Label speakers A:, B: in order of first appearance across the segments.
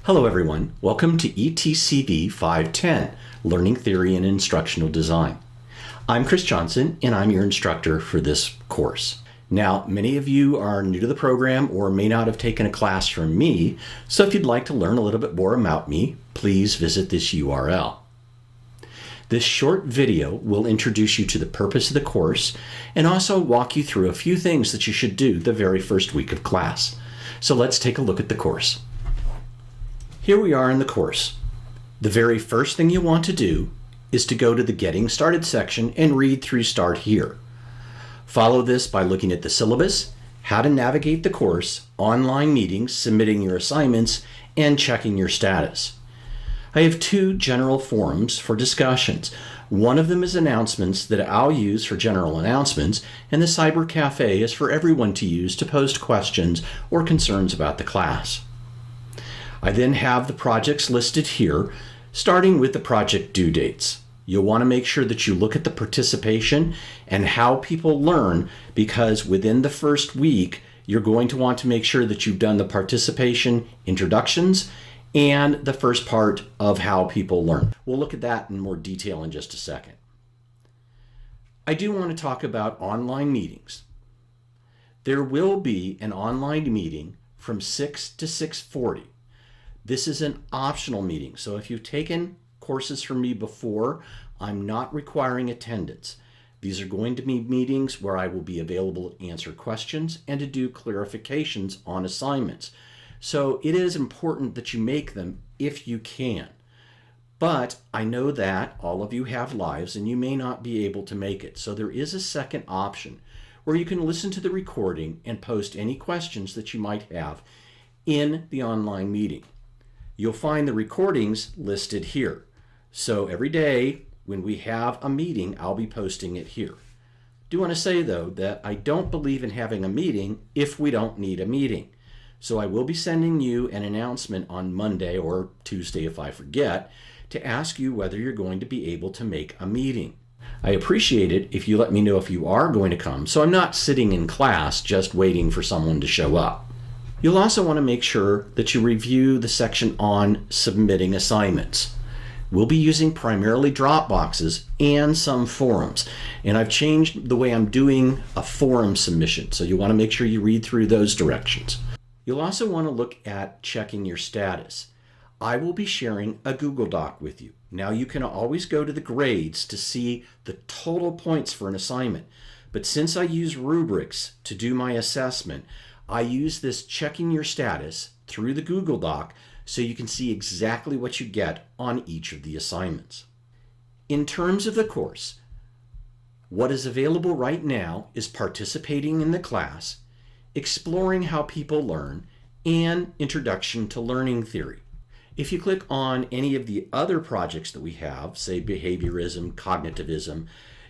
A: Hello everyone, welcome to ETCV 510, Learning Theory and Instructional Design. I'm Chris Johnson and I'm your instructor for this course. Now, many of you are new to the program or may not have taken a class from me, so if you'd like to learn a little bit more about me, please visit this URL. This short video will introduce you to the purpose of the course and also walk you through a few things that you should do the very first week of class. So let's take a look at the course. Here we are in the course. The very first thing you want to do is to go to the Getting Started section and read through Start Here. Follow this by looking at the syllabus, how to navigate the course, online meetings, submitting your assignments, and checking your status. I have two general forums for discussions. One of them is announcements that I'll use for general announcements, and the Cyber Cafe is for everyone to use to post questions or concerns about the class. I then have the projects listed here, starting with the project due dates. You'll want to make sure that you look at the participation and how people learn, because within the first week, you're going to want to make sure that you've done the participation introductions and the first part of how people learn. We'll look at that in more detail in just a second. I do want to talk about online meetings. There will be an online meeting from 6 to 6:40. This is an optional meeting, so if you've taken courses from me before, I'm not requiring attendance. These are going to be meetings where I will be available to answer questions and to do clarifications on assignments. So it is important that you make them if you can. But I know that all of you have lives and you may not be able to make it. So there is a second option where you can listen to the recording and post any questions that you might have in the online meeting. You'll find the recordings listed here. So every day when we have a meeting, I'll be posting it here. I do want to say though that I don't believe in having a meeting if we don't need a meeting. So I will be sending you an announcement on Monday or Tuesday if I forget to ask you whether you're going to be able to make a meeting. I appreciate it if you let me know if you are going to come, so I'm not sitting in class just waiting for someone to show up. You'll also want to make sure that you review the section on submitting assignments. We'll be using primarily drop boxes and some forums, and I've changed the way I'm doing a forum submission, so you want to make sure you read through those directions. You'll also want to look at checking your status. I will be sharing a Google Doc with you. Now you can always go to the grades to see the total points for an assignment, but since I use rubrics to do my assessment, I use this checking your status through the Google Doc so you can see exactly what you get on each of the assignments. In terms of the course, what is available right now is participating in the class, exploring how people learn, and introduction to learning theory. If you click on any of the other projects that we have, say behaviorism, cognitivism,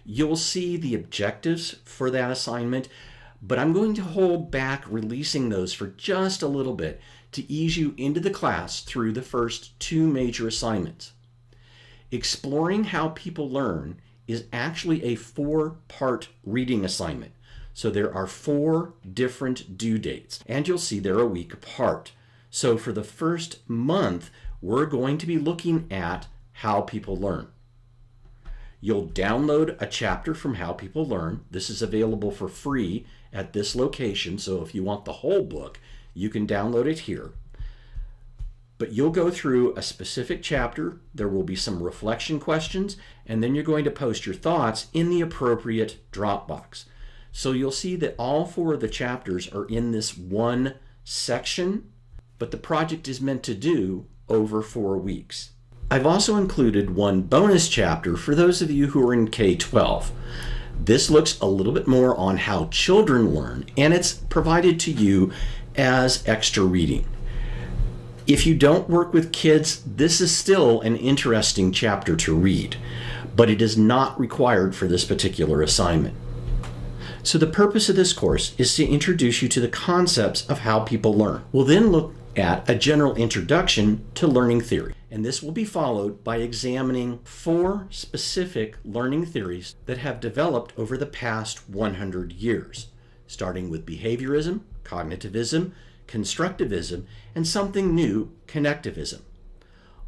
A: you'll see the objectives for that assignment, but I'm going to hold back releasing those for just a little bit to ease you into the class through the first two major assignments. Exploring how people learn is actually a 4-part reading assignment. So there are 4 different due dates, and you'll see they're a week apart. So for the first month, we're going to be looking at how people learn. You'll download a chapter from How People Learn. This is available for free at this location, so if you want the whole book, you can download it here. But you'll go through a specific chapter, there will be some reflection questions, and then you're going to post your thoughts in the appropriate Dropbox. So you'll see that all 4 of the chapters are in this one section, but the project is meant to do over 4 weeks. I've also included one bonus chapter for those of you who are in K-12. This looks a little bit more on how children learn, and it's provided to you as extra reading. If you don't work with kids, this is still an interesting chapter to read, but it is not required for this particular assignment. So the purpose of this course is to introduce you to the concepts of how people learn. We'll then look at a general introduction to learning theory, and this will be followed by examining 4 specific learning theories that have developed over the past 100 years, starting with behaviorism, cognitivism, constructivism, and something new, connectivism.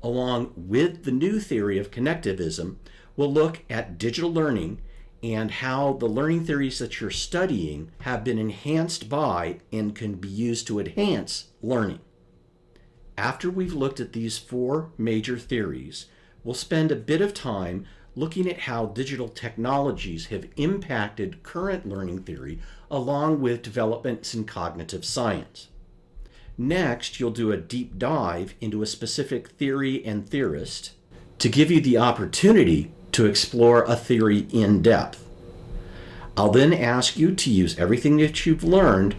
A: Along with the new theory of connectivism, we'll look at digital learning and how the learning theories that you're studying have been enhanced by and can be used to enhance learning. After we've looked at these four major theories, we'll spend a bit of time looking at how digital technologies have impacted current learning theory along with developments in cognitive science. Next, you'll do a deep dive into a specific theory and theorist to give you the opportunity to explore a theory in depth. I'll then ask you to use everything that you've learned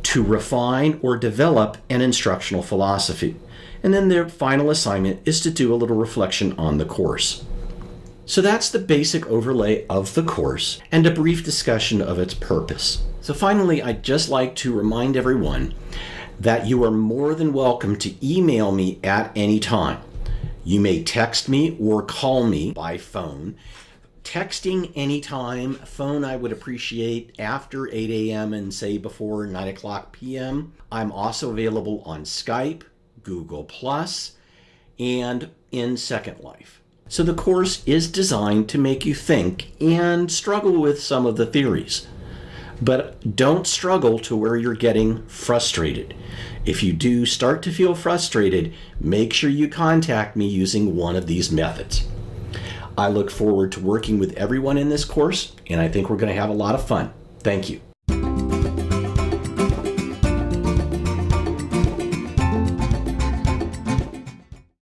A: to refine or develop an instructional philosophy. And then their final assignment is to do a little reflection on the course. So that's the basic overlay of the course and a brief discussion of its purpose. So finally, I'd just like to remind everyone that you are more than welcome to email me at any time. You may text me or call me by phone. Texting anytime, phone I would appreciate after 8 a.m. and say before 9 o'clock p.m. I'm also available on Skype, Google+, and in Second Life. So the course is designed to make you think and struggle with some of the theories. But don't struggle to where you're getting frustrated. If you do start to feel frustrated, make sure you contact me using one of these methods. I look forward to working with everyone in this course, and I think we're going to have a lot of fun. Thank you.